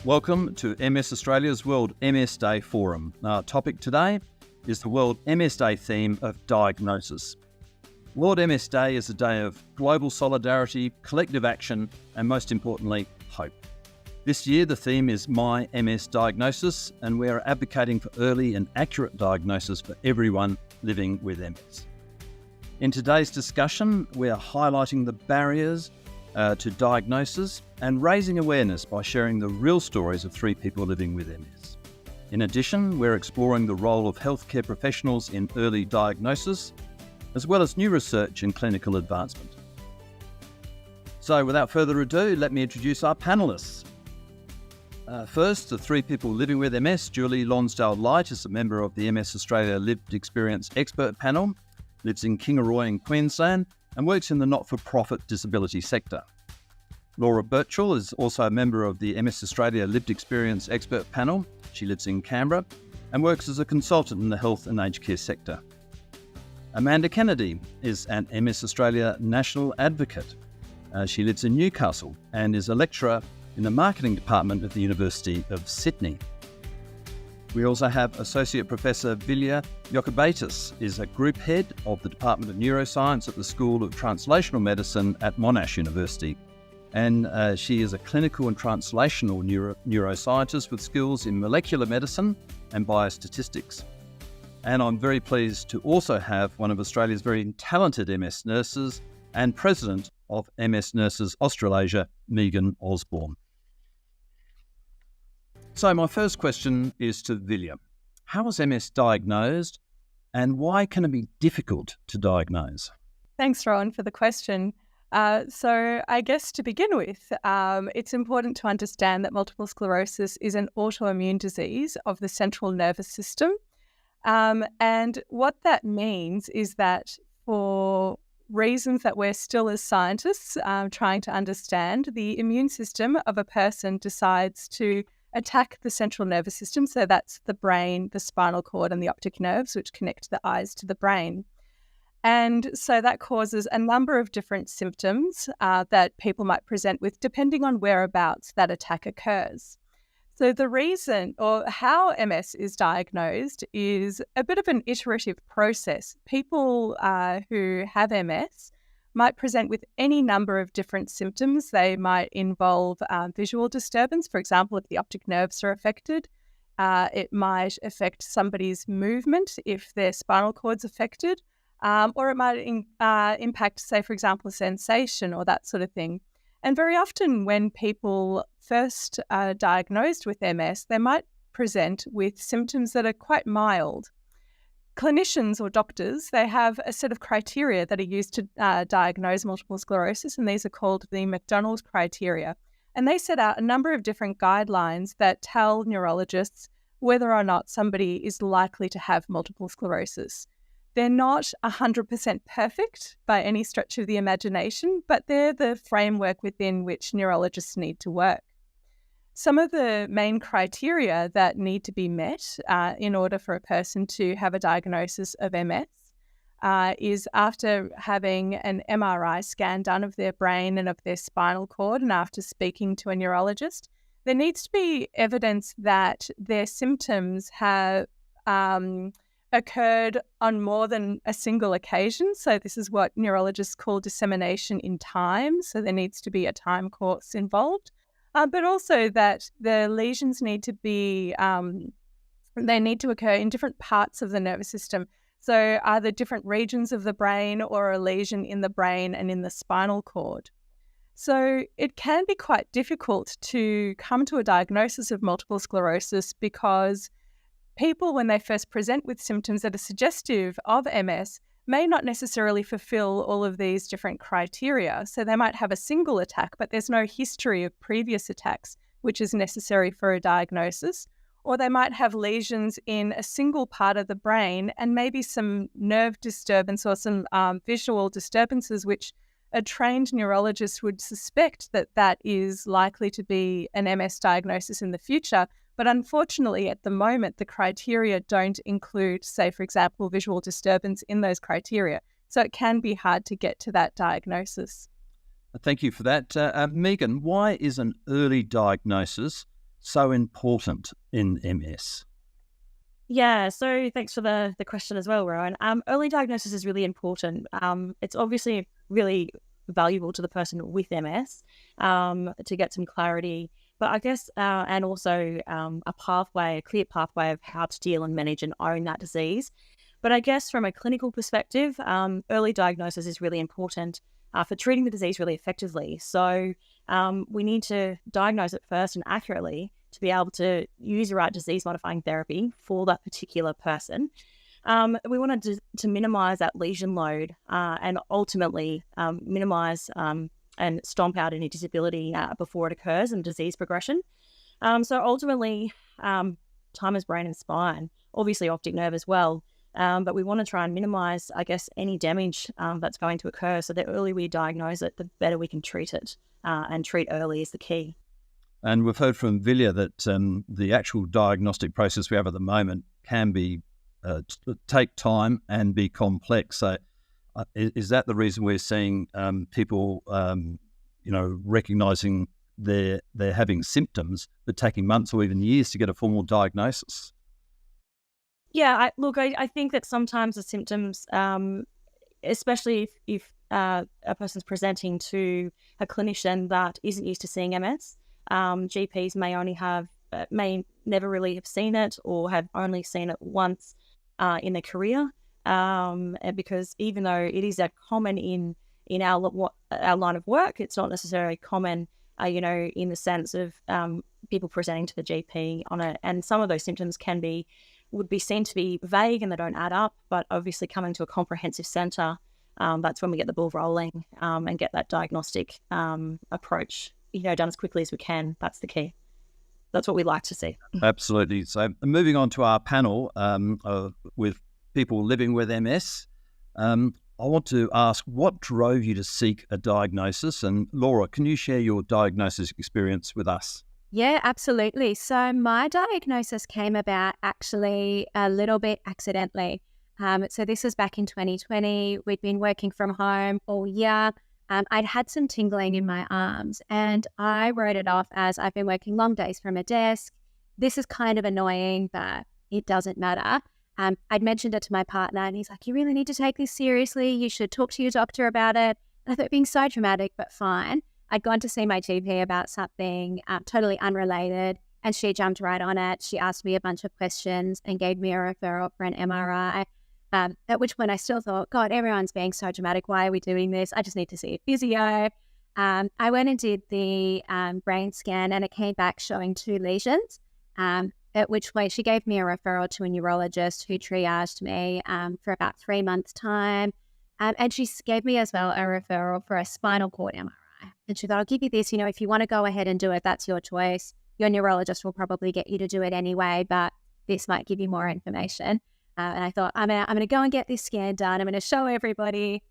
Welcome to MS Australia's World MS Day Forum. Our topic today is the World MS Day theme of diagnosis. World MS Day is a day of global solidarity, collective action, and most importantly, hope. This year, the theme is My MS Diagnosis, and we are advocating for early and accurate diagnosis for everyone living with MS. In today's discussion, we are highlighting the barriers to diagnosis and raising awareness by sharing the real stories of 3 people living with MS. In addition, we're exploring the role of healthcare professionals in early diagnosis, as well as new research and clinical advancement. So without further ado, let me introduce our panellists. First, the 3 people living with MS. Julie Lonsdale-Light is a member of the MS Australia Lived Experience Expert Panel, lives in Kingaroy in Queensland, and works in the not-for-profit disability sector. Laura Birchall is also a member of the MS Australia Lived Experience Expert Panel. She lives in Canberra and works as a consultant in the health and aged care sector. Amanda Kennedy is an MS Australia National Advocate. She lives in Newcastle and is a lecturer in the marketing department of the University of Sydney. We also have Associate Professor Vilja Jokubaitis, is a group head of the Department of Neuroscience at the School of Translational Medicine at Monash University. And she is a clinical and translational neuroscientist with skills in molecular medicine and biostatistics. And I'm very pleased to also have one of Australia's very talented MS nurses and president of MS Nurses Australasia, Megan Osborne. So my first question is to Vilja. How is MS diagnosed and why can it be difficult to diagnose? Thanks, Rohan, for the question. So I guess to begin with, it's important to understand that multiple sclerosis is an autoimmune disease of the central nervous system. And what that means is that for reasons that we're still as scientists trying to understand, the immune system of a person decides to attack the central nervous system. So that's the brain, the spinal cord, and the optic nerves, which connect the eyes to the brain. And so that causes a number of different symptoms that people might present with, depending on whereabouts that attack occurs. So the reason or how MS is diagnosed is a bit of an iterative process. People who have MS might present with any number of different symptoms. They might involve visual disturbance. For example, if the optic nerves are affected, it might affect somebody's movement if their spinal cord's affected, or it might impact, say, for example, sensation or that sort of thing. And very often when people first are diagnosed with MS, they might present with symptoms that are quite mild. Clinicians or doctors, they have a set of criteria that are used to diagnose multiple sclerosis, and these are called the McDonald criteria. And they set out a number of different guidelines that tell neurologists whether or not somebody is likely to have multiple sclerosis. They're not 100% perfect by any stretch of the imagination, but they're the framework within which neurologists need to work. Some of the main criteria that need to be met in order for a person to have a diagnosis of MS is after having an MRI scan done of their brain and of their spinal cord, and after speaking to a neurologist, there needs to be evidence that their symptoms have occurred on more than a single occasion. So this is what neurologists call dissemination in time. So there needs to be a time course involved. But also that the lesions need to be, they need to occur in different parts of the nervous system. So either different regions of the brain or a lesion in the brain and in the spinal cord. So it can be quite difficult to come to a diagnosis of multiple sclerosis because people, when they first present with symptoms that are suggestive of MS, may not necessarily fulfill all of these different criteria. So they might have a single attack, but there's no history of previous attacks, which is necessary for a diagnosis. Or they might have lesions in a single part of the brain and maybe some nerve disturbance or some visual disturbances, which a trained neurologist would suspect that that is likely to be an MS diagnosis in the future. But unfortunately, at the moment, the criteria don't include, say, for example, visual disturbance in those criteria. So it can be hard to get to that diagnosis. Thank you for that. Megan, why is an early diagnosis so important in MS? Yeah, so thanks for the question as well, Rowan. Early diagnosis is really important. It's obviously really valuable to the person with MS to get some clarity, but I guess, and also a clear pathway of how to deal and manage and own that disease. But I guess from a clinical perspective, early diagnosis is really important for treating the disease really effectively. So we need to diagnose it first and accurately to be able to use the right disease-modifying therapy for that particular person. We want to minimise that lesion load and ultimately minimise and stomp out any disability before it occurs and disease progression. So ultimately, time is brain and spine, obviously optic nerve as well. But we want to try and minimise, I guess, any damage that's going to occur. So the earlier we diagnose it, the better we can treat it. And treat early is the key. And we've heard from Vilja that the actual diagnostic process we have at the moment can be take time and be complex. So is that the reason we're seeing people, recognising they're having symptoms, but taking months or even years to get a formal diagnosis? Yeah, I think that sometimes the symptoms, especially if a person's presenting to a clinician that isn't used to seeing MS, GPs may never really have seen it or have only seen it once in their career, because even though it is a common in our line of work, it's not necessarily common, in the sense of people presenting to the GP and some of those symptoms would be seen to be vague and they don't add up, but obviously coming to a comprehensive centre, that's when we get the ball rolling and get that diagnostic approach, done as quickly as we can. That's the key. That's what we like to see. Absolutely. So moving on to our panel with people living with MS, I want to ask what drove you to seek a diagnosis? And Laura, can you share your diagnosis experience with us? Yeah, absolutely. So my diagnosis came about actually a little bit accidentally. So this was back in 2020. We'd been working from home all year. I'd had some tingling in my arms and I wrote it off as I've been working long days from a desk. This is kind of annoying, but it doesn't matter. I'd mentioned it to my partner and he's like, you really need to take this seriously. You should talk to your doctor about it. And I thought, being so dramatic, but fine. I'd gone to see my GP about something totally unrelated and she jumped right on it. She asked me a bunch of questions and gave me a referral for an MRI, at which point I still thought, God, everyone's being so dramatic. Why are we doing this? I just need to see a physio. I went and did the brain scan and it came back showing 2 lesions, at which point she gave me a referral to a neurologist who triaged me for about 3 months' time. And she gave me as well a referral for a spinal cord MRI. And she thought, I'll give you this, if you want to go ahead and do it, that's your choice. Your neurologist will probably get you to do it anyway, but this might give you more information. And I thought, I'm going to go and get this scan done. I'm going to show everybody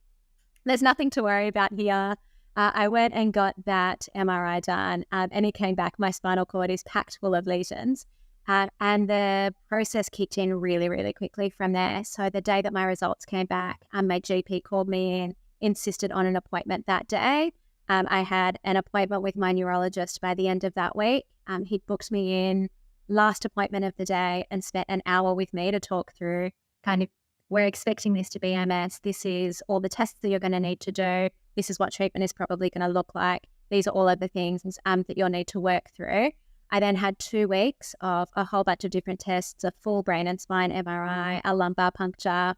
there's nothing to worry about here. I went and got that MRI done and it came back. My spinal cord is packed full of lesions. And the process kicked in really, really quickly from there. So the day that my results came back, my GP called me in, insisted on an appointment that day. I had an appointment with my neurologist by the end of that week. He'd booked me in, last appointment of the day, and spent an hour with me to talk through kind of, we're expecting this to be MS. This is all the tests that you're going to need to do. This is what treatment is probably going to look like. These are all of the things that you'll need to work through. I then had 2 weeks of a whole bunch of different tests, a full brain and spine MRI, a lumbar puncture,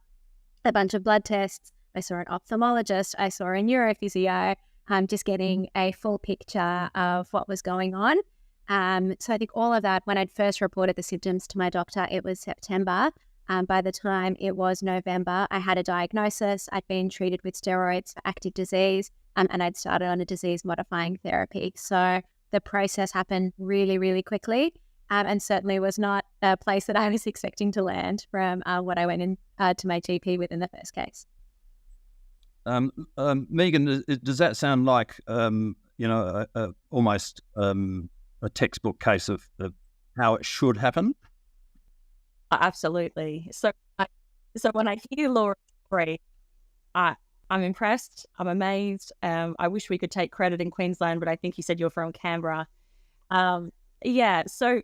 a bunch of blood tests. I saw an ophthalmologist. I saw a neurophysio. Just getting a full picture of what was going on. So I think all of that, when I'd first reported the symptoms to my doctor, it was September. By the time it was November, I had a diagnosis. I'd been treated with steroids for active disease, and I'd started on a disease-modifying therapy. So the process happened really, really quickly, and certainly was not a place that I was expecting to land from what I went in to my GP with in the first case. Megan, does that sound like almost a textbook case of how it should happen? Absolutely. So when I hear Laura's story, I'm impressed. I'm amazed. I wish we could take credit in Queensland, but I think you said you're from Canberra. Yeah, so,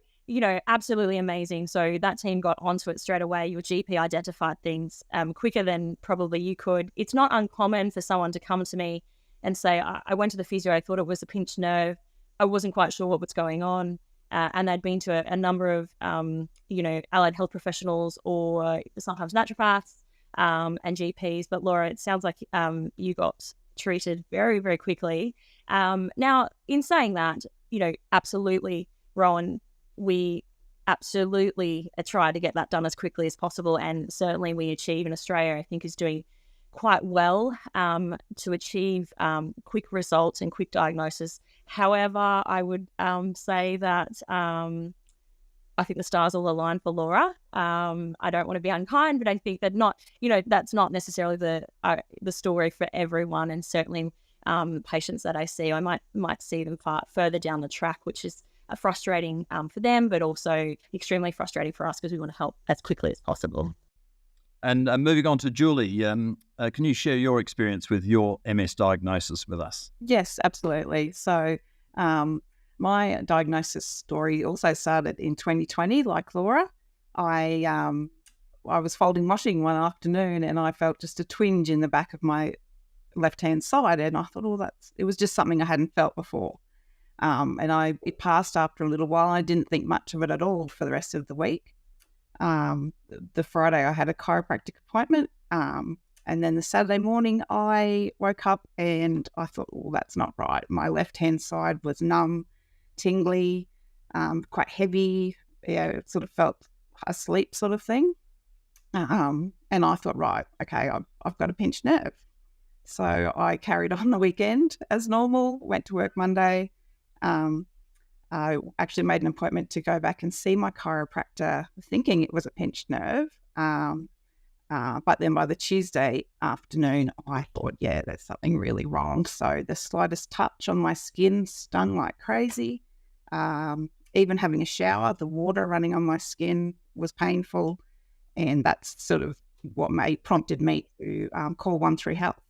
absolutely amazing. So that team got onto it straight away. Your GP identified things quicker than probably you could. It's not uncommon for someone to come to me and say, I went to the physio, I thought it was a pinched nerve. I wasn't quite sure what was going on. And they'd been to a number of, allied health professionals or sometimes naturopaths and GPs. But Laura, it sounds like you got treated very, very quickly. Now, in saying that, absolutely, Rohan, we absolutely try to get that done as quickly as possible. And certainly we achieve in Australia, I think, is doing quite well to achieve quick results and quick diagnosis. However, I would say that I think the stars all align for Laura. I don't want to be unkind, but I think that that's not necessarily the story for everyone. And certainly patients that I see, I might see them further down the track, which is frustrating for them, but also extremely frustrating for us because we want to help as quickly as possible. And moving on to Julie, can you share your experience with your MS diagnosis with us? Yes, absolutely. So my diagnosis story also started in 2020, like Laura. I was folding washing one afternoon and I felt just a twinge in the back of my left-hand side, and I thought, it was just something I hadn't felt before. It passed after a little while. I didn't think much of it at all for the rest of the week. The Friday I had a chiropractic appointment, and then the Saturday morning I woke up and I thought, that's not right. My left-hand side was numb, tingly, quite heavy. It sort of felt asleep sort of thing. And I thought, right, okay, I've got a pinched nerve. So I carried on the weekend as normal, went to work Monday. I actually made an appointment to go back and see my chiropractor thinking it was a pinched nerve. But then by the Tuesday afternoon, I thought, there's something really wrong. So the slightest touch on my skin stung like crazy. Even having a shower, the water running on my skin was painful. And that's sort of what prompted me to call 13 Health.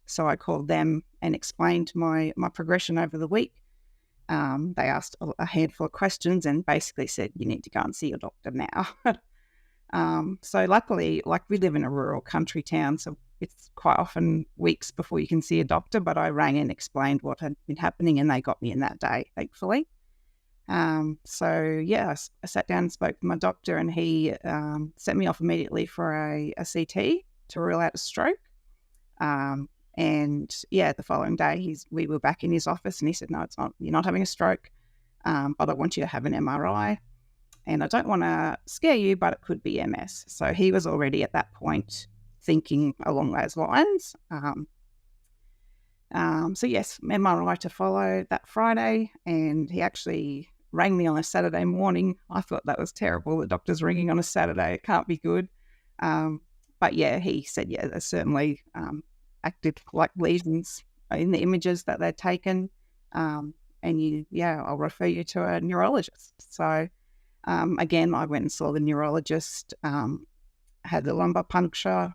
So I called them and explained my progression over the week. They asked a handful of questions and basically said, you need to go and see your doctor now. So luckily, we live in a rural country town, so it's quite often weeks before you can see a doctor, but I rang and explained what had been happening and they got me in that day, thankfully. I sat down and spoke to my doctor and he sent me off immediately for a CT to rule out a stroke. The following day we were back in his office and he said, no, it's not, you're not having a stroke, but I want you to have an MRI. And I don't want to scare you, but it could be MS. So he was already at that point thinking along those lines. MRI to follow that Friday. And he actually rang me on a Saturday morning. I thought that was terrible. The doctor's ringing on a Saturday. It can't be good. He said, there's certainly acted like lesions in the images that they'd taken. I'll refer you to a neurologist. So again, I went and saw the neurologist, had the lumbar puncture,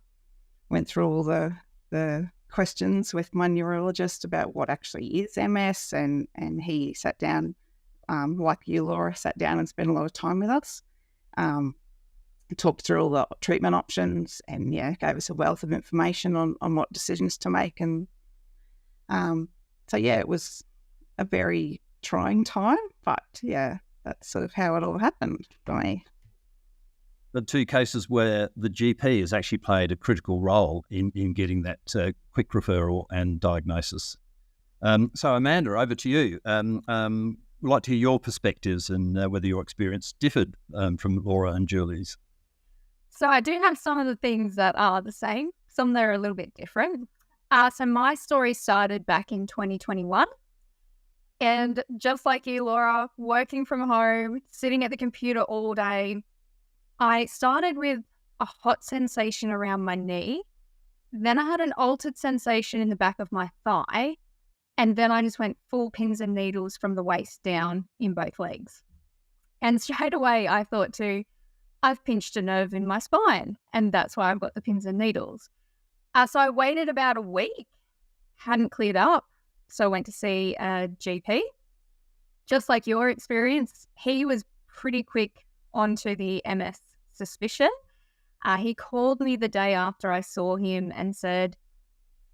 went through all the questions with my neurologist about what actually is MS, and he sat down, like you, Laura, sat down and spent a lot of time with us, talked through all the treatment options and, gave us a wealth of information on what decisions to make. And it was a very trying time, but that's sort of how it all happened for me. The two cases where the GP has actually played a critical role in getting that quick referral and diagnosis. So Amanda, over to you. We'd like to hear your perspectives and whether your experience differed from Laura and Julie's. So I do have some of the things that are the same, some that are a little bit different. So my story started back in 2021. And just like you, Laura, working from home, sitting at the computer all day, I started with a hot sensation around my knee. Then I had an altered sensation in the back of my thigh. And then I just went full pins and needles from the waist down in both legs. And straight away I thought I've pinched a nerve in my spine. And that's why I've got the pins and needles. So I waited about a week, hadn't cleared up. So I went to see a GP. just like your experience, he was pretty quick onto the MS suspicion. He called me the day after I saw him and said,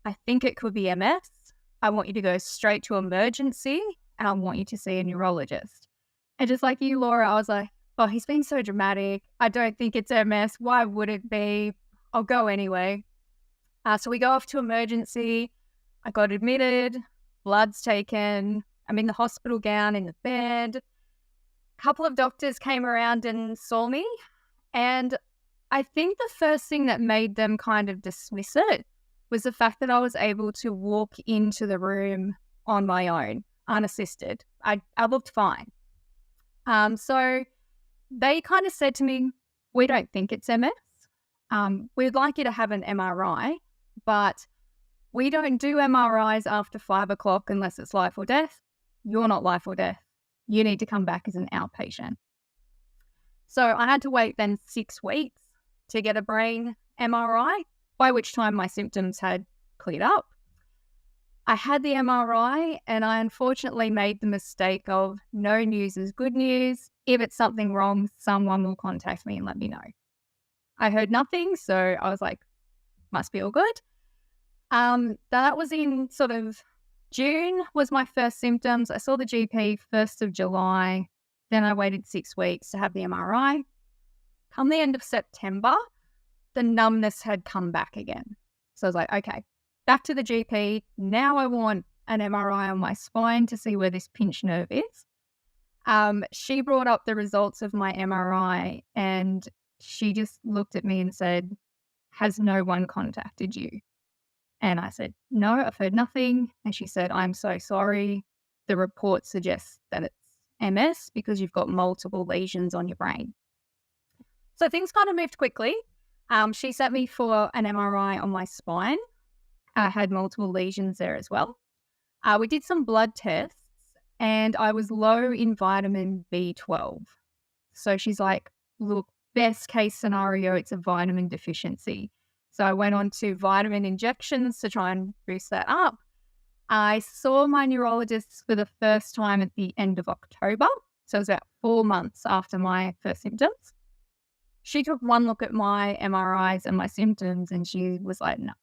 I think it could be MS. I want you to go straight to emergency and I want you to see a neurologist. And just like you, Laura, I was like, oh, he's been so dramatic. I don't think it's MS. Why would it be? I'll go anyway. So we go off to emergency. I got admitted, blood's taken. I'm in the hospital gown in the bed. A couple of doctors came around and saw me. And I think the first thing that made them kind of dismiss it was the fact that I was able to walk into the room on my own, unassisted. I looked fine. So they kind of said to me, we don't think it's MS. We'd like you to have an MRI, but we don't do MRIs after 5 o'clock unless it's life or death. You're not life or death. You need to come back as an outpatient. So I had to wait then 6 weeks to get a brain MRI, by which time my symptoms had cleared up. I had the MRI and I unfortunately made the mistake of no news is good news. If it's something wrong, someone will contact me and let me know. I heard nothing, so I was like, must be all good. That was in sort of June was my first symptoms. I saw the GP 1st of July. Then I waited 6 weeks to have the MRI. Come the end of September, the numbness had come back again. So I was like, okay, back to the GP. Now I want an MRI on my spine to see where this pinched nerve is. She brought up the results of my MRI and she just looked at me and said, has no one contacted you? And I said, no, I've heard nothing. And she said, I'm so sorry. The report suggests that it's MS because you've got multiple lesions on your brain. So things kind of moved quickly. She sent me for an MRI on my spine. I had multiple lesions there as well. We did some blood tests and I was low in vitamin B12. So she's like, look, best case scenario, it's a vitamin deficiency. So I went on to vitamin injections to try and boost that up. I saw my neurologist for the first time at the end of October. So it was about 4 months after my first symptoms. She took one look at my MRIs and my symptoms and she was like, no,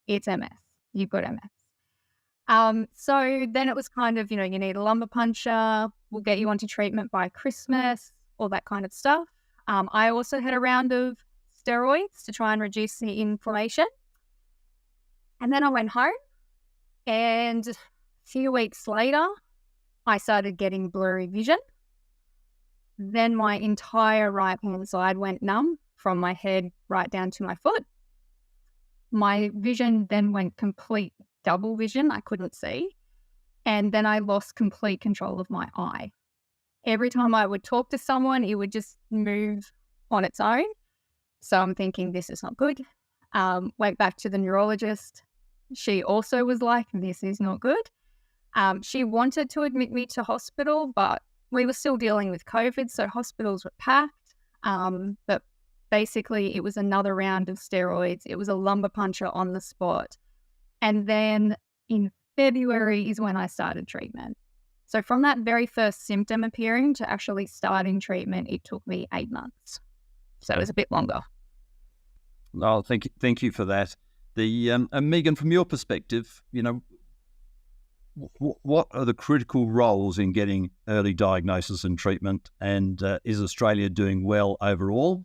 it's MS. You've got MS. So then it was kind of, you need a lumbar puncture. We'll get you onto treatment by Christmas, all that kind of stuff. I also had a round of steroids to try and reduce the inflammation. And then I went home and a few weeks later, I started getting blurry vision. Then my entire right hand side went numb from my head right down to my foot. My vision then went complete double vision. I couldn't see. And then I lost complete control of my eye. Every time I would talk to someone, it would just move on its own. So I'm thinking, this is not good. Went back to the neurologist. She also was like, this is not good. She wanted to admit me to hospital, but we were still dealing with COVID, so hospitals were packed. But basically, it was another round of steroids. It was a lumbar puncture on the spot. And then in February is when I started treatment. So from that very first symptom appearing to actually starting treatment, it took me 8 months. So it was a bit longer. Oh, thank you for that. Megan, from your perspective, what are the critical roles in getting early diagnosis and treatment, and is Australia doing well overall?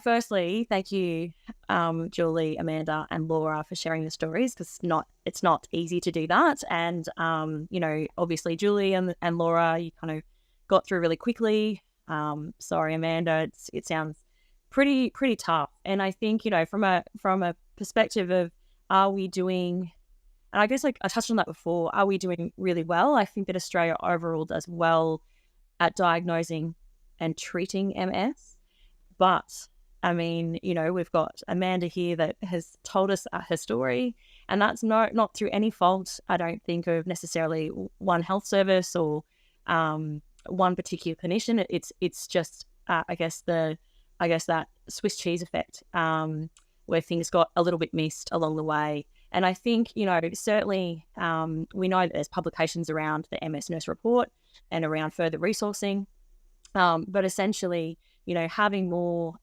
Firstly, thank you, Julie, Amanda, and Laura for sharing the stories, because it's not easy to do that. And obviously, Julie and Laura, you kind of got through really quickly. Sorry, Amanda, it sounds pretty tough. And I think from a perspective of, are we doing, and I guess I touched on that before, are we doing really well? I think that Australia overall does well at diagnosing and treating MS. But I mean, we've got Amanda here that has told us her story, and that's not through any fault, I don't think, of necessarily one health service or one particular clinician. It's just I guess that Swiss cheese effect, where things got a little bit missed along the way. And I think, certainly we know that there's publications around the MS Nurse Report and around further resourcing. But essentially, having more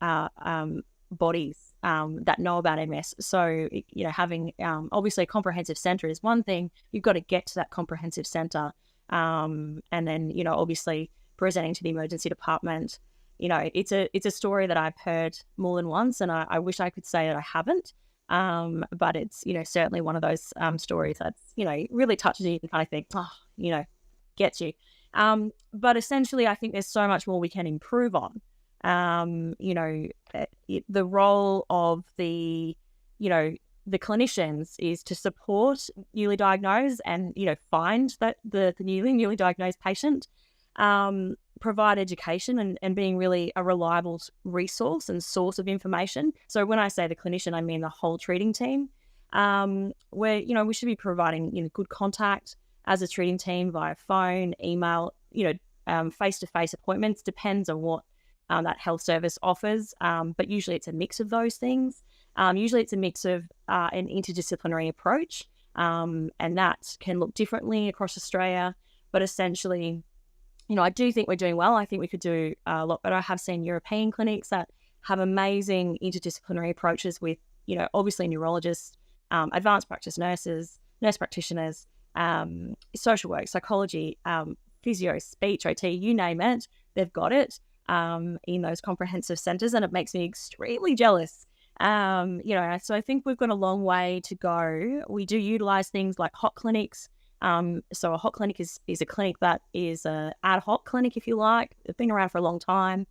bodies that know about MS. So, having obviously a comprehensive centre is one thing. You've got to get to that comprehensive centre. And then, obviously presenting to the emergency department. It's a story that I've heard more than once, and I wish I could say that I haven't. But it's, certainly one of those stories that's, really touches you and kind of think, gets you. But essentially, I think there's so much more we can improve on. The role of the clinicians is to support newly diagnosed and, find that the newly diagnosed patient, provide education and being really a reliable resource and source of information. So when I say the clinician, I mean the whole treating team, where, we should be providing, good contact as a treating team via phone, email, face-to-face appointments, depends on what that health service offers. But usually it's a mix of those things. Usually it's a mix of an interdisciplinary approach, and that can look differently across Australia. But essentially, I do think we're doing well. I think we could do a lot better. I have seen European clinics that have amazing interdisciplinary approaches with, obviously neurologists, advanced practice nurses, nurse practitioners, social work, psychology, physio, speech, OT, you name it, they've got it in those comprehensive centres, and it makes me extremely jealous. So I think we've got a long way to go. We do utilise things like hot clinics. So a hot clinic is a clinic that is an ad hoc clinic, if you like. They've been around for a long time.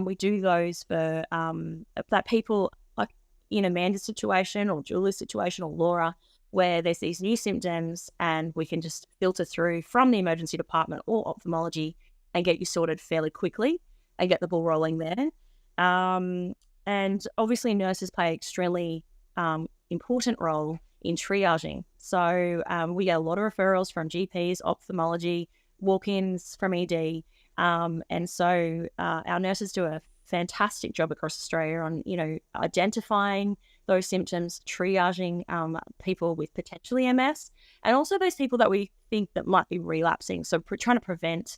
We do those for that people like in Amanda's situation or Julie's situation or Laura, where there's these new symptoms and we can just filter through from the emergency department or ophthalmology and get you sorted fairly quickly and get the ball rolling there. And obviously nurses play an extremely important role in triaging. So we get a lot of referrals from GPs, ophthalmology, walk-ins from ED. And so our nurses do a fantastic job across Australia on, identifying those symptoms, triaging people with potentially MS, and also those people that we think that might be relapsing. So trying to prevent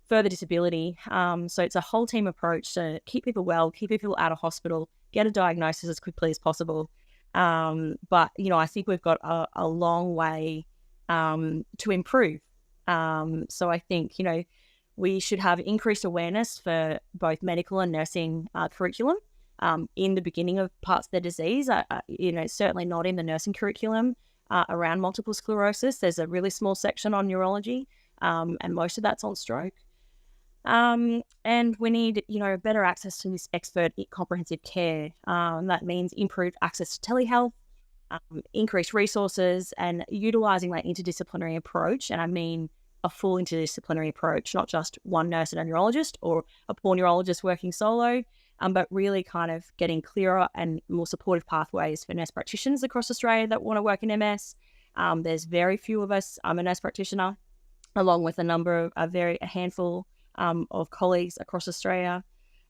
further disability. So it's a whole team approach to keep people well, keep people out of hospital, get a diagnosis as quickly as possible. But, I think we've got a long way to improve. So I think, we should have increased awareness for both medical and nursing curriculum in the beginning of parts of the disease. Certainly not in the nursing curriculum around multiple sclerosis. There's a really small section on neurology, and most of that's on stroke. And we need, better access to this expert comprehensive care. That means improved access to telehealth, increased resources, and utilising that interdisciplinary approach. And I mean a full interdisciplinary approach, not just one nurse and a neurologist or a poor neurologist working solo, but really kind of getting clearer and more supportive pathways for nurse practitioners across Australia that want to work in MS. There's very few of us. I'm a nurse practitioner, along with a handful of colleagues across Australia.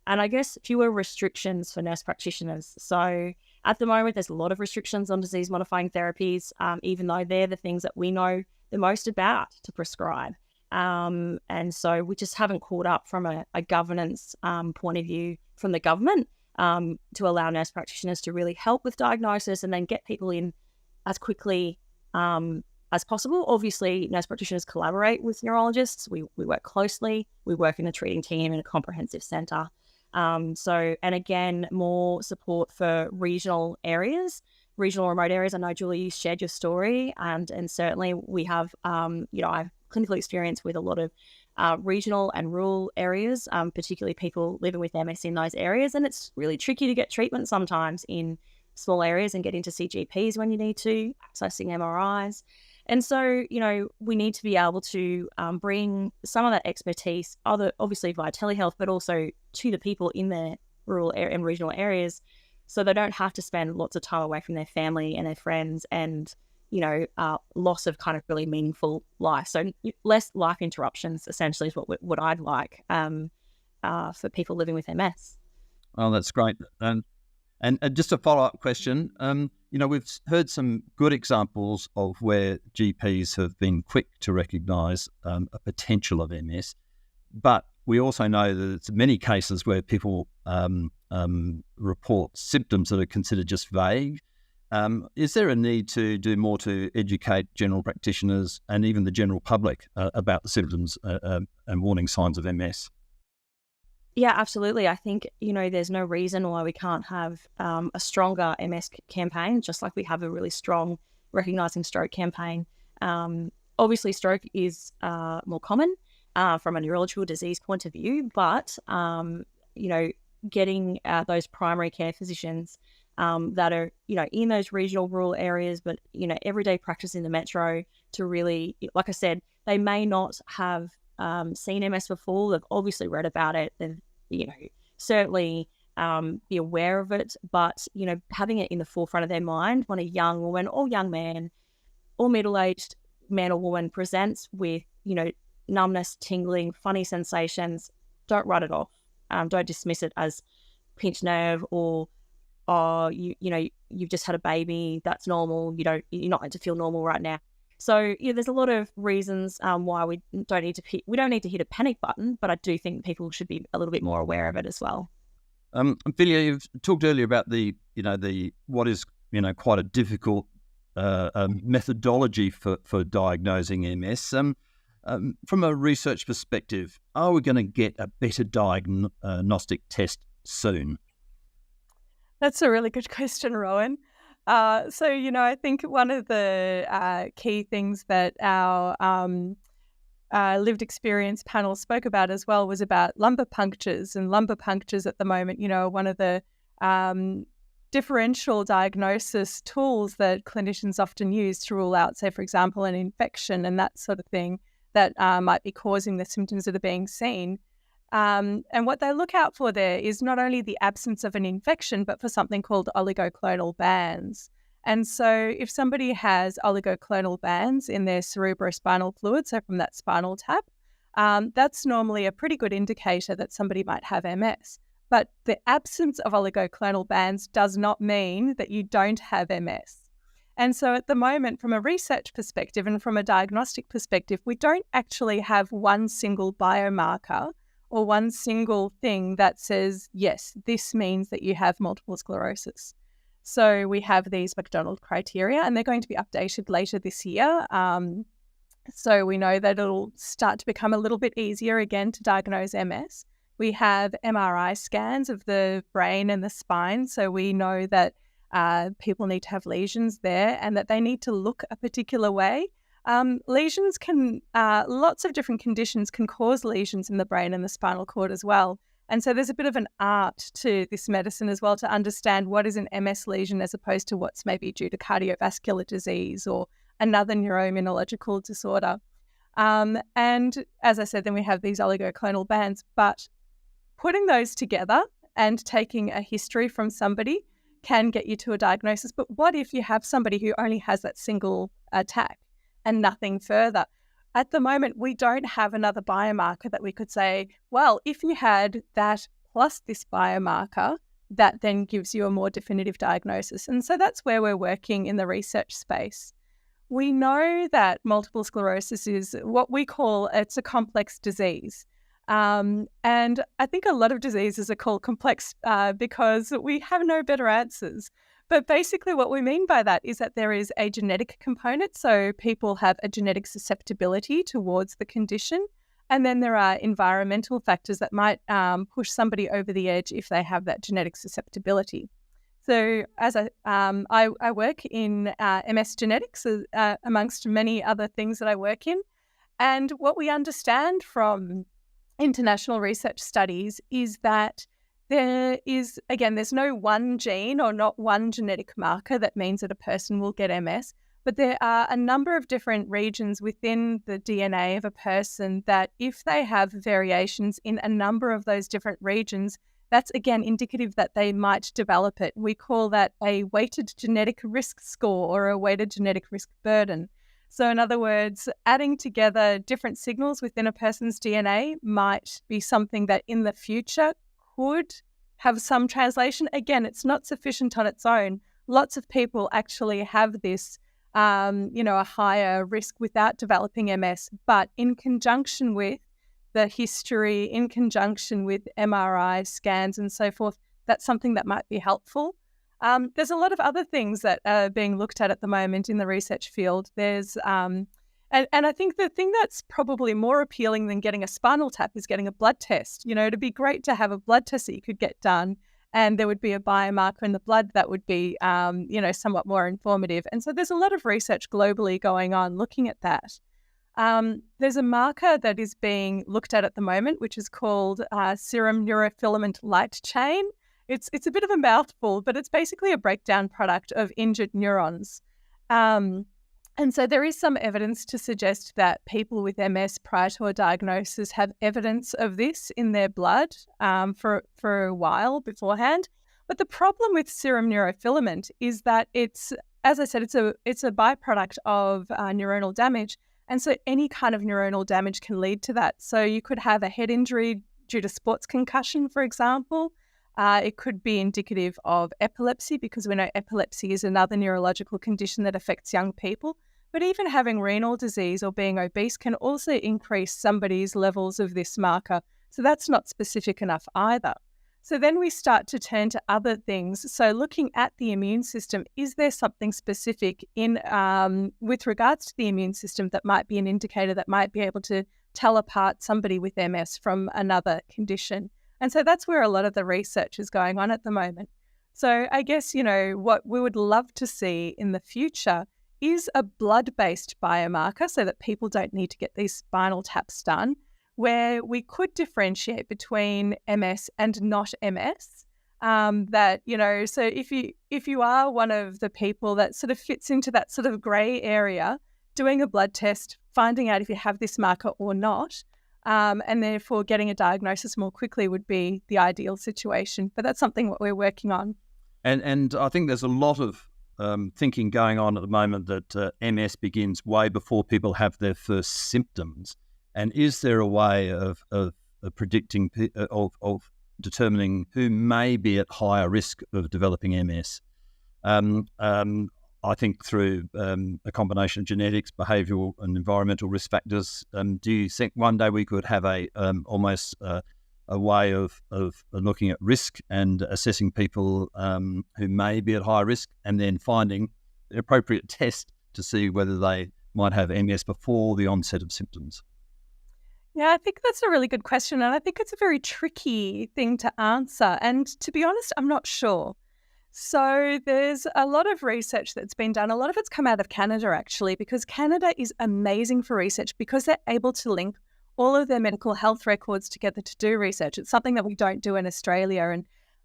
And I guess fewer restrictions for nurse practitioners. So at the moment, there's a lot of restrictions on disease-modifying therapies, even though they're the things that we know the most about to prescribe. And so we just haven't caught up from a governance point of view from the government to allow nurse practitioners to really help with diagnosis and then get people in as quickly as possible. Obviously, nurse practitioners collaborate with neurologists. We work closely. We work in a treating team in a comprehensive centre. And again, more support for regional remote areas. I know, Julie, you shared your story, and certainly we have, I've clinical experience with a lot of regional and rural areas, particularly people living with MS in those areas. And it's really tricky to get treatment sometimes in small areas and getting to see GPs when you need to, accessing MRIs. And so, we need to be able to bring some of that expertise, obviously via telehealth, but also to the people in their rural and regional areas, so they don't have to spend lots of time away from their family and their friends and, loss of kind of really meaningful life. So less life interruptions, essentially, is what I'd like for people living with MS. Oh, that's great. And just a follow-up question. We've heard some good examples of where GPs have been quick to recognise a potential of MS, but we also know that it's many cases where people report symptoms that are considered just vague. Is there a need to do more to educate general practitioners and even the general public about the symptoms and warning signs of MS? Yeah, absolutely. I think, there's no reason why we can't have a stronger MS campaign, just like we have a really strong recognising stroke campaign. Obviously, stroke is more common from a neurological disease point of view, but, getting those primary care physicians that are, in those regional rural areas, but, everyday practice in the metro to really, like I said, they may not have seen MS before. They've obviously read about it. They've, certainly be aware of it, but, having it in the forefront of their mind when a young woman or young man or middle-aged man or woman presents with, numbness, tingling, funny sensations, don't write it off. Don't dismiss it as pinched nerve or you've just had a baby, that's normal. You're not meant to feel normal right now. So there's a lot of reasons why we don't need to hit a panic button, but I do think people should be a little bit more aware of it as well. Vilya, you've talked earlier about what is quite a difficult methodology for diagnosing MS. From a research perspective, are we going to get a better diagnostic test soon? That's a really good question, Rowan. I think one of the key things that our lived experience panel spoke about as well was about lumbar punctures. And lumbar punctures at the moment, are one of the differential diagnosis tools that clinicians often use to rule out, say, for example, an infection and that sort of thing that might be causing the symptoms that are being seen. And what they look out for there is not only the absence of an infection, but for something called oligoclonal bands. And so if somebody has oligoclonal bands in their cerebrospinal fluid, so from that spinal tap, that's normally a pretty good indicator that somebody might have MS. But the absence of oligoclonal bands does not mean that you don't have MS. And so at the moment, from a research perspective and from a diagnostic perspective, we don't actually have one single biomarker or one single thing that says, yes, this means that you have multiple sclerosis. So we have these McDonald criteria, and they're going to be updated later this year. So we know that it'll start to become a little bit easier again to diagnose MS. We have MRI scans of the brain and the spine, so we know that people need to have lesions there and that they need to look a particular way. Lesions can, lots of different conditions can cause lesions in the brain and the spinal cord as well. And so there's a bit of an art to this medicine as well to understand what is an MS lesion as opposed to what's maybe due to cardiovascular disease or another neuroimmunological disorder. And as I said, then we have these oligoclonal bands, but putting those together and taking a history from somebody can get you to a diagnosis. But what if you have somebody who only has that single attack and nothing further? At the moment, we don't have another biomarker that we could say, well, if you had that plus this biomarker, that then gives you a more definitive diagnosis. And so that's where we're working in the research space. We know that multiple sclerosis is what we call, it's a complex disease. And I think a lot of diseases are called complex because we have no better answers. But basically what we mean by that is that there is a genetic component. So people have a genetic susceptibility towards the condition. And then there are environmental factors that might push somebody over the edge if they have that genetic susceptibility. So as I work in MS genetics amongst many other things that I work in. And what we understand from international research studies is that there's no one gene or not one genetic marker that means that a person will get MS, but there are a number of different regions within the DNA of a person that if they have variations in a number of those different regions, that's again indicative that they might develop it. We call that a weighted genetic risk score or a weighted genetic risk burden. So in other words, adding together different signals within a person's DNA might be something that in the future could have some translation. Again, it's not sufficient on its own, lots of people actually have this, a higher risk without developing MS, but in conjunction with the history, in conjunction with MRI scans and so forth, that's something that might be helpful. There's a lot of other things that are being looked at the moment in the research field. There's, and I think the thing that's probably more appealing than getting a spinal tap is getting a blood test. It'd be great to have a blood test that you could get done, and there would be a biomarker in the blood that would be, somewhat more informative. And so there's a lot of research globally going on looking at that. There's a marker that is being looked at the moment, which is called serum neurofilament light chain. It's a bit of a mouthful, but it's basically a breakdown product of injured neurons. And so there is some evidence to suggest that people with MS prior to a diagnosis have evidence of this in their blood for a while beforehand. But the problem with serum neurofilament is that it's, as I said, it's a byproduct of neuronal damage. And so any kind of neuronal damage can lead to that. So you could have a head injury due to sports concussion, for example. It could be indicative of epilepsy, because we know epilepsy is another neurological condition that affects young people. But even having renal disease or being obese can also increase somebody's levels of this marker. So that's not specific enough either. So then we start to turn to other things. So looking at the immune system, is there something specific in with regards to the immune system that might be an indicator that might be able to tell apart somebody with MS from another condition? And so that's where a lot of the research is going on at the moment. So I guess, what we would love to see in the future is a blood-based biomarker so that people don't need to get these spinal taps done, where we could differentiate between MS and not MS. So if you are one of the people that sort of fits into that sort of grey area, doing a blood test, finding out if you have this marker or not, and therefore getting a diagnosis more quickly would be the ideal situation. But that's something that we're working on. And I think there's a lot of thinking going on at the moment that MS begins way before people have their first symptoms. And is there a way of predicting, of determining who may be at higher risk of developing MS? I think through a combination of genetics, behavioural and environmental risk factors. Do you think one day we could have almost a way of looking at risk and assessing people who may be at high risk, and then finding the appropriate test to see whether they might have MS before the onset of symptoms? Yeah, I think that's a really good question. And I think it's a very tricky thing to answer. And to be honest, I'm not sure. So there's a lot of research that's been done. A lot of it's come out of Canada, actually, because Canada is amazing for research because they're able to link all of their medical health records together to do research. It's something that we don't do in Australia,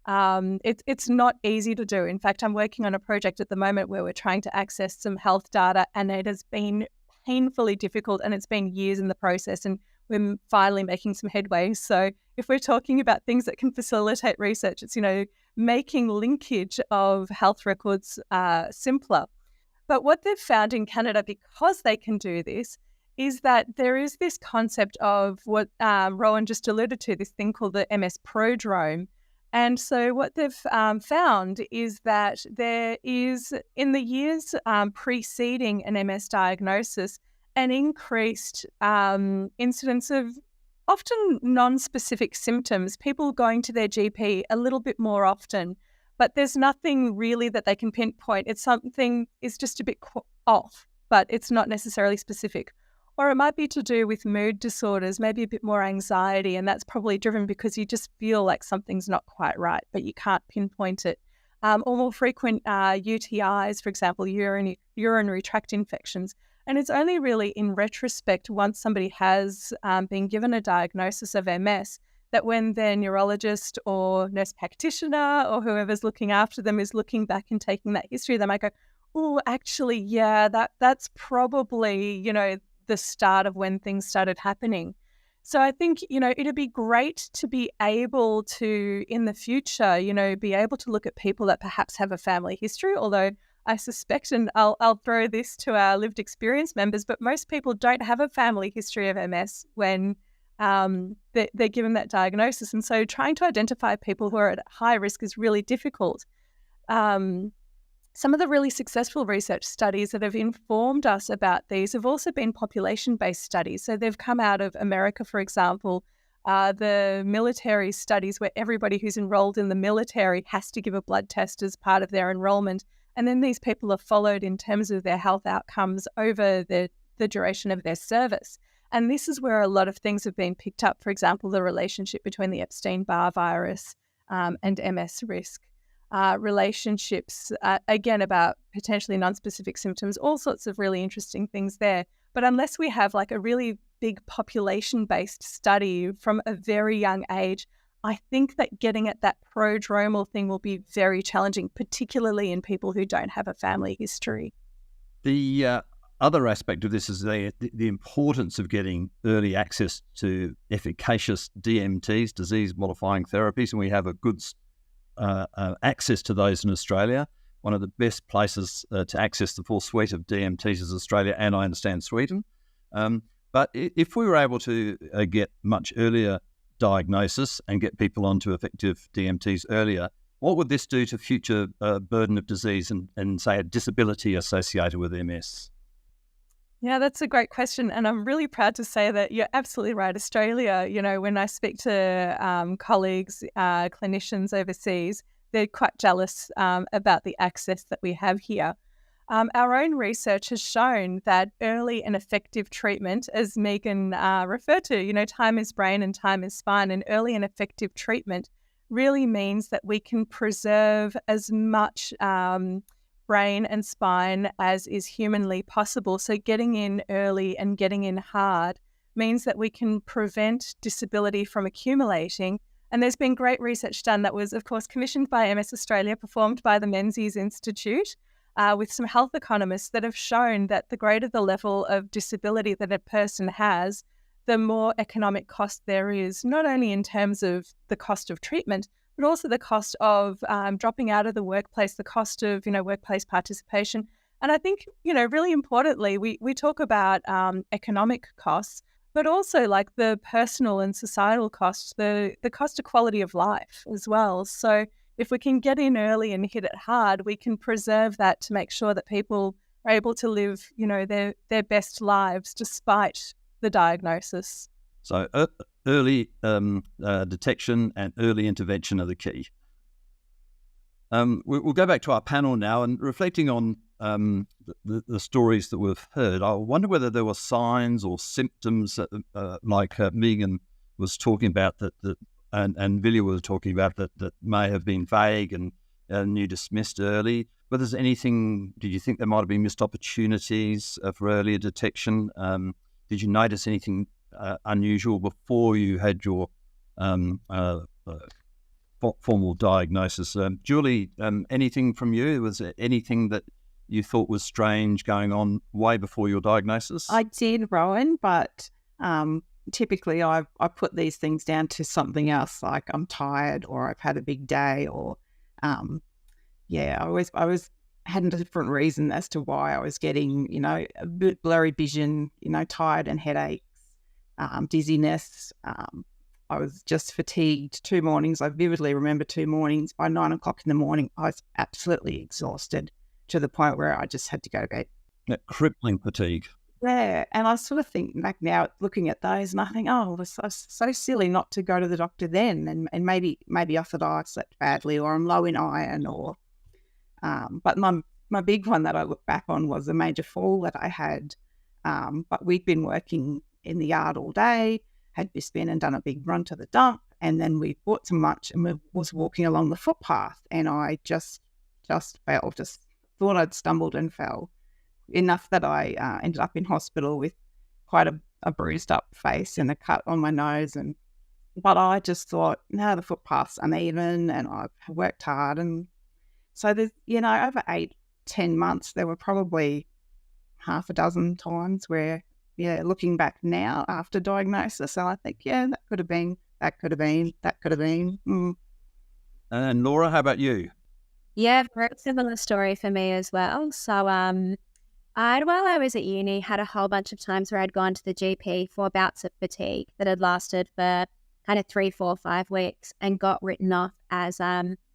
and it's not easy to do. In fact, I'm working on a project at the moment where we're trying to access some health data, and it has been painfully difficult, and it's been years in the process, and we're finally making some headway. So if we're talking about things that can facilitate research, it's, making linkage of health records simpler. But what they've found in Canada, because they can do this, is that there is this concept of what Rohan just alluded to, this thing called the MS prodrome. And so what they've found is that there is, in the years preceding an MS diagnosis, an increased incidence of often non-specific symptoms, people going to their GP a little bit more often, but there's nothing really that they can pinpoint. It's something is just a bit off, but it's not necessarily specific. Or it might be to do with mood disorders, maybe a bit more anxiety, and that's probably driven because you just feel like something's not quite right, but you can't pinpoint it. Or more frequent UTIs, for example, urinary tract infections. And it's only really in retrospect, once somebody has been given a diagnosis of MS, that when their neurologist or nurse practitioner or whoever's looking after them is looking back and taking that history, they might go, oh, actually, yeah, that's probably, the start of when things started happening. So I think, it'd be great to be able to, in the future, be able to look at people that perhaps have a family history, although I suspect, and I'll throw this to our lived experience members, but most people don't have a family history of MS when they're given that diagnosis. And so trying to identify people who are at high risk is really difficult. some of the really successful research studies that have informed us about these have also been population-based studies. So they've come out of America, for example, the military studies where everybody who's enrolled in the military has to give a blood test as part of their enrollment. And then these people are followed in terms of their health outcomes over the duration of their service. And this is where a lot of things have been picked up. For example, the relationship between the Epstein-Barr virus and MS risk. Relationships, again, about potentially non-specific symptoms, all sorts of really interesting things there. But unless we have like a really big population-based study from a very young age, I think that getting at that prodromal thing will be very challenging, particularly in people who don't have a family history. The other aspect of this is the importance of getting early access to efficacious DMTs, disease-modifying therapies, and we have a good access to those in Australia. One of the best places to access the full suite of DMTs is Australia, and I understand Sweden. But if we were able to get much earlier diagnosis and get people onto effective DMTs earlier, what would this do to future burden of disease and say, a disability associated with MS? Yeah, that's a great question. And I'm really proud to say that you're absolutely right. Australia, when I speak to colleagues, clinicians overseas, they're quite jealous about the access that we have here. Our own research has shown that early and effective treatment, as Megan referred to, time is brain and time is spine, and early and effective treatment really means that we can preserve as much brain and spine as is humanly possible. So getting in early and getting in hard means that we can prevent disability from accumulating. And there's been great research done that was, of course, commissioned by MS Australia, performed by the Menzies Institute, with some health economists that have shown that the greater the level of disability that a person has, the more economic cost there is, not only in terms of the cost of treatment, but also the cost of dropping out of the workplace, the cost of, workplace participation. And I think, really importantly, we talk about economic costs, but also like the personal and societal costs, the cost of quality of life as well. So if we can get in early and hit it hard, we can preserve that to make sure that people are able to live, their best lives despite the diagnosis. So early detection and early intervention are the key. We'll go back to our panel now, and reflecting on the stories that we've heard, I wonder whether there were signs or symptoms like Megan was talking about and Vilja was talking about that may have been vague and you dismissed early. But there's anything, did you think there might have been missed opportunities for earlier detection? Did you notice anything unusual before you had your formal diagnosis? Julie, anything from you? Was there anything that you thought was strange going on way before your diagnosis? I did, Rohan, but typically I put these things down to something else, like I'm tired or I've had a big day, or I always had a different reason as to why I was getting, a bit blurry vision, tired and headaches, dizziness. I was just fatigued 2 mornings. I vividly remember 2 mornings. By 9 o'clock in the morning, I was absolutely exhausted to the point where I just had to go to bed. That crippling fatigue. Yeah, and I sort of think back now, looking at those, and I think, oh, it was so silly not to go to the doctor then, and maybe I thought, I slept badly, or I'm low in iron, or but my big one that I look back on was a major fall that I had. But we'd been working in the yard all day, had just been and done a big run to the dump, and then we bought some lunch and we was walking along the footpath, and I just fell, just thought I'd stumbled and fell. Enough that I ended up in hospital with quite a bruised up face and a cut on my nose. But I just thought, no, the footpath's uneven and I've worked hard. And so there's, over 8-10 months, there were probably half a dozen times where, looking back now after diagnosis, I think, that could have been, that could have been, that could have been. And Laura, how about you? Yeah, very similar story for me as well. So while I was at uni, had a whole bunch of times where I'd gone to the GP for bouts of fatigue that had lasted for kind of 3, 4, 5 weeks and got written off as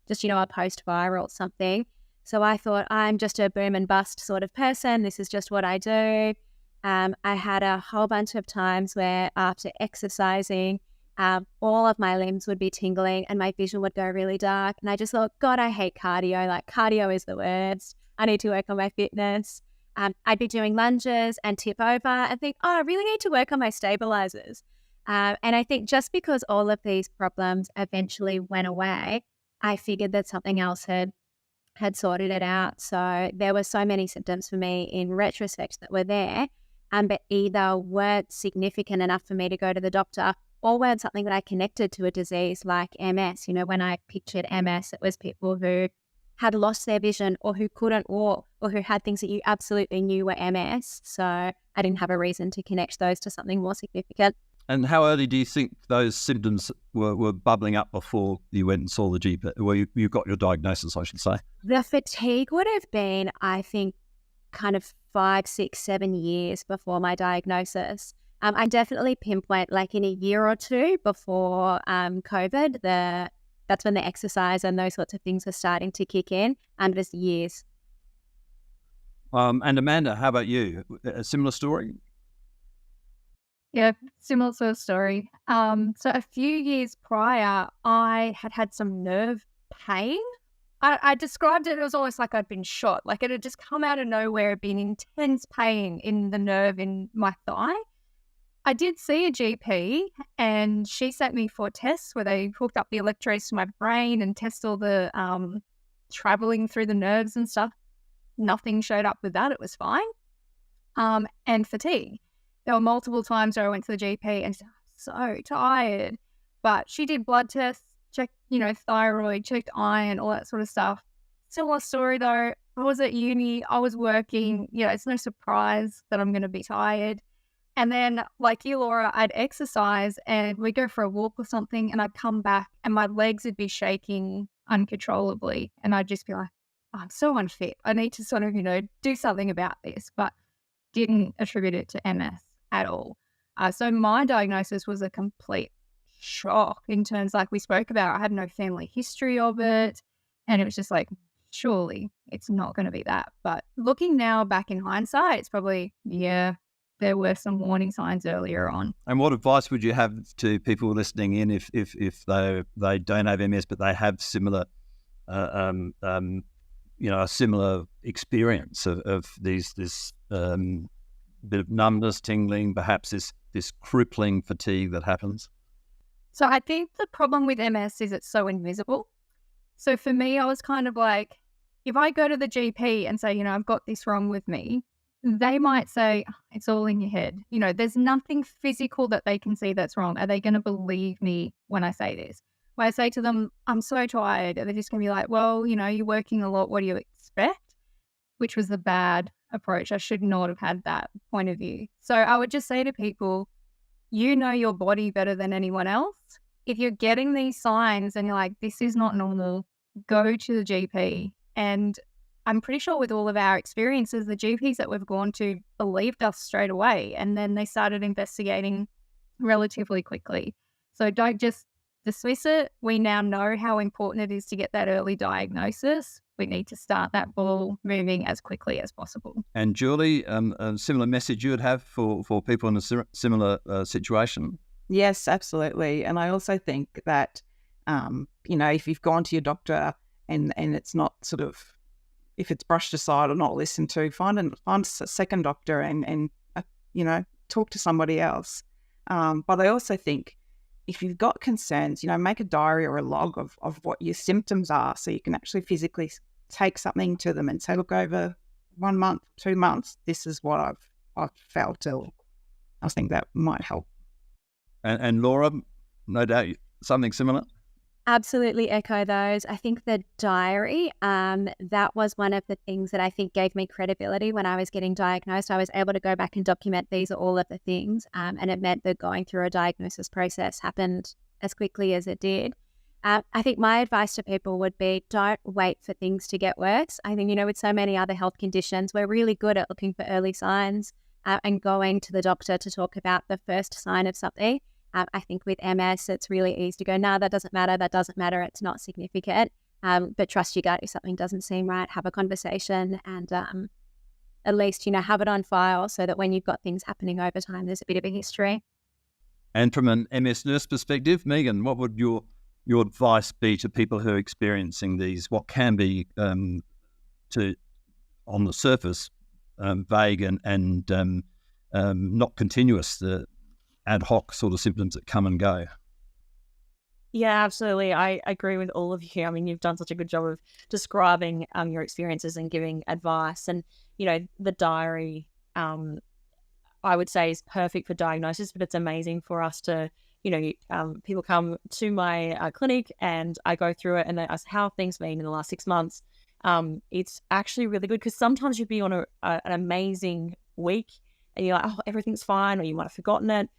just, a post-viral something. So I thought, I'm just a boom and bust sort of person. This is just what I do. I had a whole bunch of times where after exercising, all of my limbs would be tingling and my vision would go really dark. And I just thought, God, I hate cardio. Like, cardio is the worst. I need to work on my fitness. I'd be doing lunges and tip over and think, oh, I really need to work on my stabilizers. And I think just because all of these problems eventually went away, I figured that something else had sorted it out. So there were so many symptoms for me in retrospect that were there, but either weren't significant enough for me to go to the doctor or weren't something that I connected to a disease like MS. You know, when I pictured MS, it was people who had lost their vision or who couldn't walk or who had things that you absolutely knew were MS. So I didn't have a reason to connect those to something more significant. And how early do you think those symptoms were bubbling up before you went and saw the GP? Well, you got your diagnosis, I should say. The fatigue would have been, I think, kind of 5, 6, 7 years before my diagnosis. I definitely pinpoint like in a year or two before COVID, that's when the exercise and those sorts of things are starting to kick in, and just years. And Amanda, how about you? A similar story? Yeah, similar sort of story. So a few years prior, I had some nerve pain. I described it as almost like I'd been shot. Like it had just come out of nowhere, it'd been intense pain in the nerve in my thigh. I did see a GP and she sent me for tests where they hooked up the electrodes to my brain and test all the traveling through the nerves and stuff. Nothing showed up with that. It was fine. And fatigue. There were multiple times where I went to the GP and said, I'm so tired. But she did blood tests, checked, thyroid, checked iron, all that sort of stuff. Similar story though. I was at uni, I was working. It's no surprise that I'm going to be tired. And then, like you, Laura, I'd exercise and we'd go for a walk or something and I'd come back and my legs would be shaking uncontrollably. And I'd just be like, oh, I'm so unfit. I need to sort of, do something about this. But didn't attribute it to MS at all. So my diagnosis was a complete shock in terms, like we spoke about, I had no family history of it. And it was just like, surely it's not going to be that. But looking now back in hindsight, it's probably, there were some warning signs earlier on. And what advice would you have to people listening in if they don't have MS but they have similar, a similar experience of this bit of numbness, tingling, perhaps this crippling fatigue that happens? So I think the problem with MS is it's so invisible. So for me, I was kind of like, if I go to the GP and say, I've got this wrong with me, they might say, it's all in your head. There's nothing physical that they can see that's wrong. Are they going to believe me when I say this? When I say to them, I'm so tired, they're just going to be like, well, you're working a lot. What do you expect? Which was the bad approach. I should not have had that point of view. So I would just say to people, you know your body better than anyone else. If you're getting these signs and you're like, this is not normal, go to the GP. And I'm pretty sure with all of our experiences, the GPs that we've gone to believed us straight away. And then they started investigating relatively quickly. So don't just dismiss it. We now know how important it is to get that early diagnosis. We need to start that ball moving as quickly as possible. And Julie, a similar message you would have for people in a similar situation? Yes, absolutely. And I also think that, if you've gone to your doctor and it's not sort of, if it's brushed aside or not listened to, find a second doctor and talk to somebody else. But I also think if you've got concerns, make a diary or a log of what your symptoms are so you can actually physically take something to them and say, look, over 1 month, 2 months, this is what I've felt ill. I think that might help. And Laura, no doubt something similar? Absolutely echo those. I think the diary, that was one of the things that I think gave me credibility when I was getting diagnosed. I was able to go back and document these are all of the things, and it meant that going through a diagnosis process happened as quickly as it did. I think my advice to people would be don't wait for things to get worse. I think, with so many other health conditions, we're really good at looking for early signs and going to the doctor to talk about the first sign of something. I think with MS, it's really easy to go, no, that doesn't matter, it's not significant. But trust your gut. If something doesn't seem right, have a conversation and at least, have it on file so that when you've got things happening over time, there's a bit of a history. And from an MS nurse perspective, Megan, what would your advice be to people who are experiencing these, what can be, on the surface, vague and not continuous, the ad hoc sort of symptoms that come and go? Yeah, absolutely. I agree with all of you. I mean, you've done such a good job of describing your experiences and giving advice. And, the diary, I would say, is perfect for diagnosis, but it's amazing for us to, people come to my clinic and I go through it and they ask how have things been in the last 6 months. It's actually really good because sometimes you'd be on an amazing week and you're like, oh, everything's fine, or you might have forgotten it,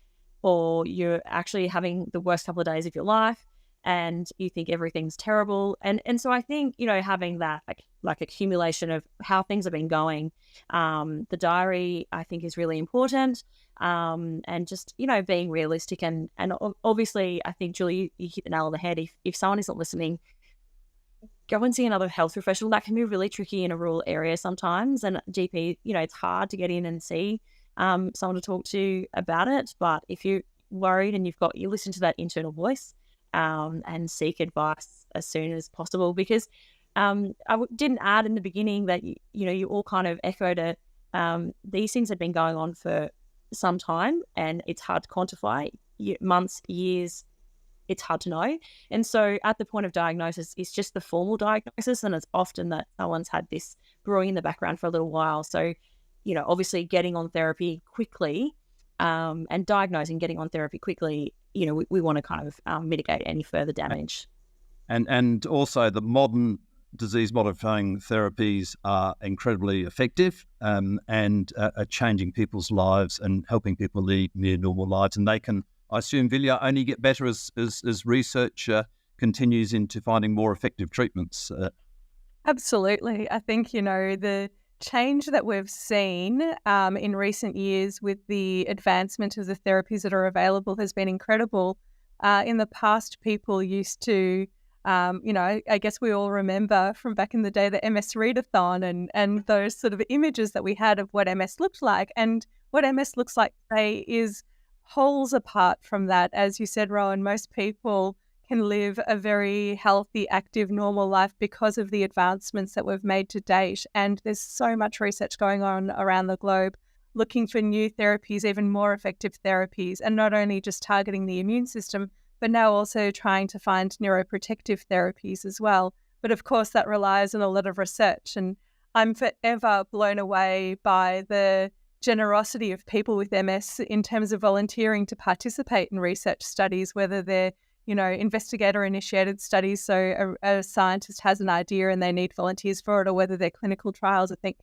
or you're actually having the worst couple of days of your life and you think everything's terrible. And so I think, having that like accumulation of how things have been going, the diary, I think, is really important. And just, being realistic and obviously, I think, Julie, you hit the nail on the head. If someone isn't listening, go and see another health professional. That can be really tricky in a rural area sometimes. And GP, it's hard to get in and see someone to talk to about it. But if you're worried and you listen to that internal voice and seek advice as soon as possible. Because didn't add in the beginning that, you all kind of echoed it. These things have been going on for some time and it's hard to quantify. Months, years, it's hard to know. And so at the point of diagnosis, it's just the formal diagnosis, and it's often that someone's had this brewing in the background for a little while. So, obviously getting on therapy quickly and diagnosing, getting on therapy quickly, we want to kind of mitigate any further damage. And also the modern disease-modifying therapies are incredibly effective and are changing people's lives and helping people lead near normal lives. And they can, I assume, Vilja, only get better as research continues into finding more effective treatments. Absolutely. I think, the change that we've seen in recent years with the advancement of the therapies that are available has been incredible. In the past, people used to, I guess we all remember from back in the day the MS readathon and those sort of images that we had of what MS looked like. And what MS looks like today is wholes apart from that. As you said, Rohan, most people can live a very healthy, active, normal life because of the advancements that we've made to date. And there's so much research going on around the globe looking for new therapies, even more effective therapies, and not only just targeting the immune system, but now also trying to find neuroprotective therapies as well. But of course, that relies on a lot of research. And I'm forever blown away by the generosity of people with MS in terms of volunteering to participate in research studies, whether they're investigator-initiated studies, so a scientist has an idea and they need volunteers for it, or whether they're clinical trials. I think,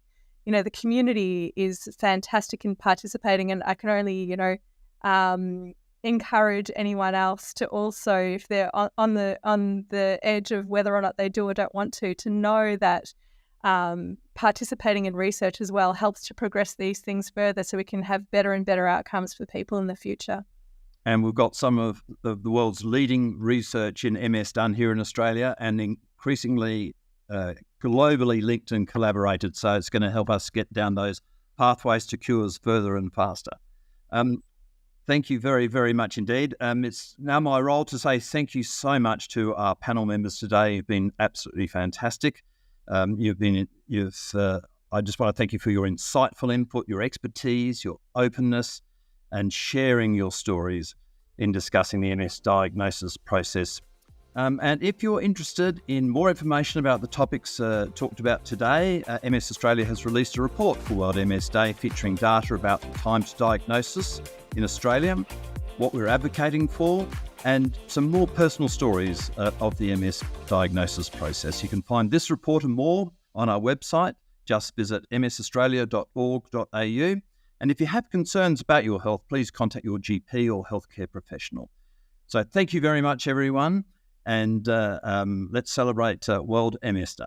the community is fantastic in participating, and I can only, encourage anyone else to also, if they're on the edge of whether or not they do or don't want to know that participating in research as well helps to progress these things further so we can have better and better outcomes for people in the future. And we've got some of the world's leading research in MS done here in Australia and increasingly globally linked and collaborated. So it's going to help us get down those pathways to cures further and faster. Thank you very, very much indeed. It's now my role to say thank you so much to our panel members today. You've been absolutely fantastic. I just want to thank you for your insightful input, your expertise, your openness, and sharing your stories in discussing the MS diagnosis process. And if you're interested in more information about the topics talked about today, MS Australia has released a report for World MS Day featuring data about the time to diagnosis in Australia, what we're advocating for, and some more personal stories of the MS diagnosis process. You can find this report and more on our website. Just visit msaustralia.org.au. And if you have concerns about your health, please contact your GP or healthcare professional. So thank you very much, everyone. And let's celebrate World MS Day.